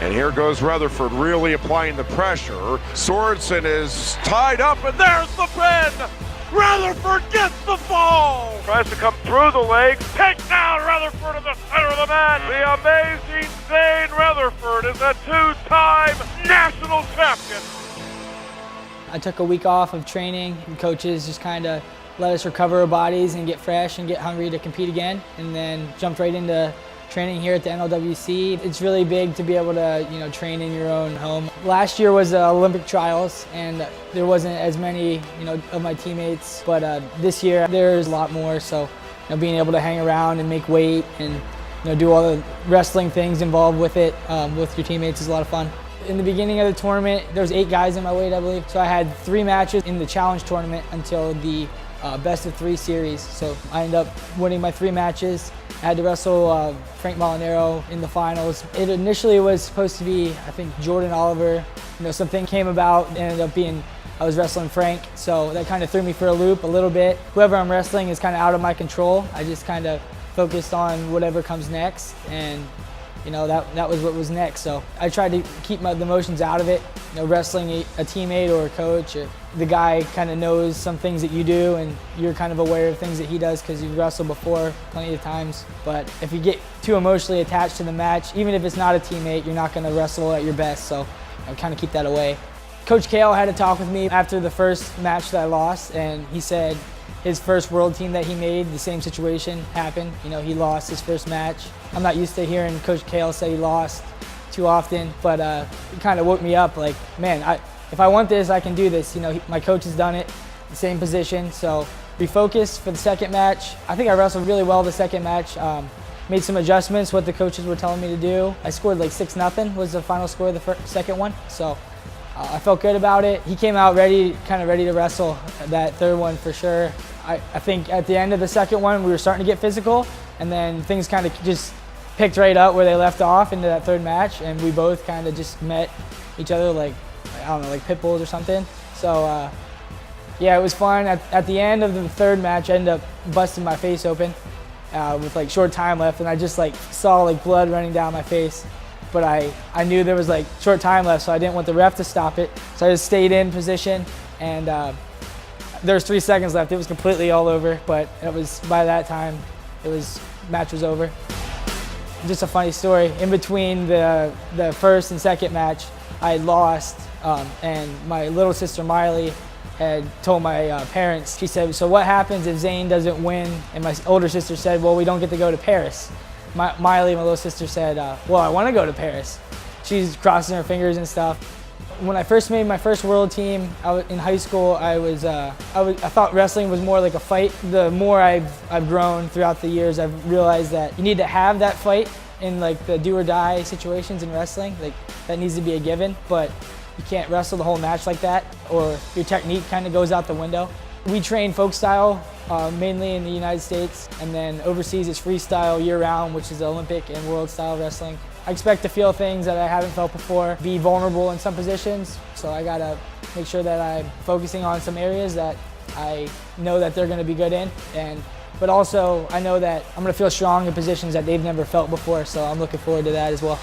And here goes Retherford really applying the pressure. Sorensen is tied up, and there's the pin! Retherford gets the fall! Tries to come through the legs, takes down Retherford in the center of the mat. The amazing Zane Retherford is a two-time national champion. I took a week off of training, and coaches just kind of let us recover our bodies and get fresh and get hungry to compete again, and then jumped right into training here at the NLWC. It's really big to be able to, train in your own home. Last year was Olympic trials, and there wasn't as many, of my teammates, but this year there's a lot more. So, being able to hang around and make weight and, do all the wrestling things involved with it with your teammates is a lot of fun. In the beginning of the tournament, there was 8 guys in my weight, I believe. So I had 3 matches in the challenge tournament until the best of 3 series. So I ended up winning my 3 matches. I had to wrestle Frank Molinaro in the finals. It initially was supposed to be, I think, Jordan Oliver. Something came about and ended up being I was wrestling Frank. So that kind of threw me for a loop a little bit. Whoever I'm wrestling is kind of out of my control. I just kind of focused on whatever comes next, and that was what was next. So I tried to keep the emotions out of it. Wrestling a teammate or a coach, or the guy kind of knows some things that you do, and you're kind of aware of things that he does because you've wrestled before plenty of times. But if you get too emotionally attached to the match, even if it's not a teammate, you're not going to wrestle at your best. So I kind of keep that away. Coach Kale had a talk with me after the first match that I lost, and he said his first world team that he made, the same situation happened. He lost his first match. I'm not used to hearing Coach Kale say he lost too often, but it kind of woke me up like, man, if I want this, I can do this. My coach has done it, the same position. So be focused for the second match. I think I wrestled really well the second match. Made some adjustments, what the coaches were telling me to do. I scored like 6-0 was the final score of the second one. So I felt good about it. He came out kind of ready to wrestle that third one for sure. I think at the end of the second one, we were starting to get physical, and then things kind of just picked right up where they left off into that third match, and we both kind of just met each other like, I don't know, like pit bulls or something. So yeah, it was fun. At the end of the third match, I ended up busting my face open with like short time left, and I just like saw like blood running down my face. But I knew there was like short time left, so I didn't want the ref to stop it. So I just stayed in position, and there was 3 seconds left. It was completely all over, but it was, by that time, match was over. Just a funny story. In between the first and second match, I lost, and my little sister Miley had told my parents. She said, "So what happens if Zane doesn't win?" And my older sister said, "Well, we don't get to go to Paris." Miley, my little sister, said, "Well, I want to go to Paris." She's crossing her fingers and stuff. When I first made my first world team, in high school, I thought wrestling was more like a fight. The more I've grown throughout the years, I've realized that you need to have that fight in like the do or die situations in wrestling. Like that needs to be a given, but you can't wrestle the whole match like that, or your technique kind of goes out the window. We train folk style, mainly in the United States, and then overseas it's freestyle year-round, which is Olympic and world style wrestling. I expect to feel things that I haven't felt before, be vulnerable in some positions, so I gotta make sure that I'm focusing on some areas that I know that they're gonna be good in, but also I know that I'm gonna feel strong in positions that they've never felt before, so I'm looking forward to that as well.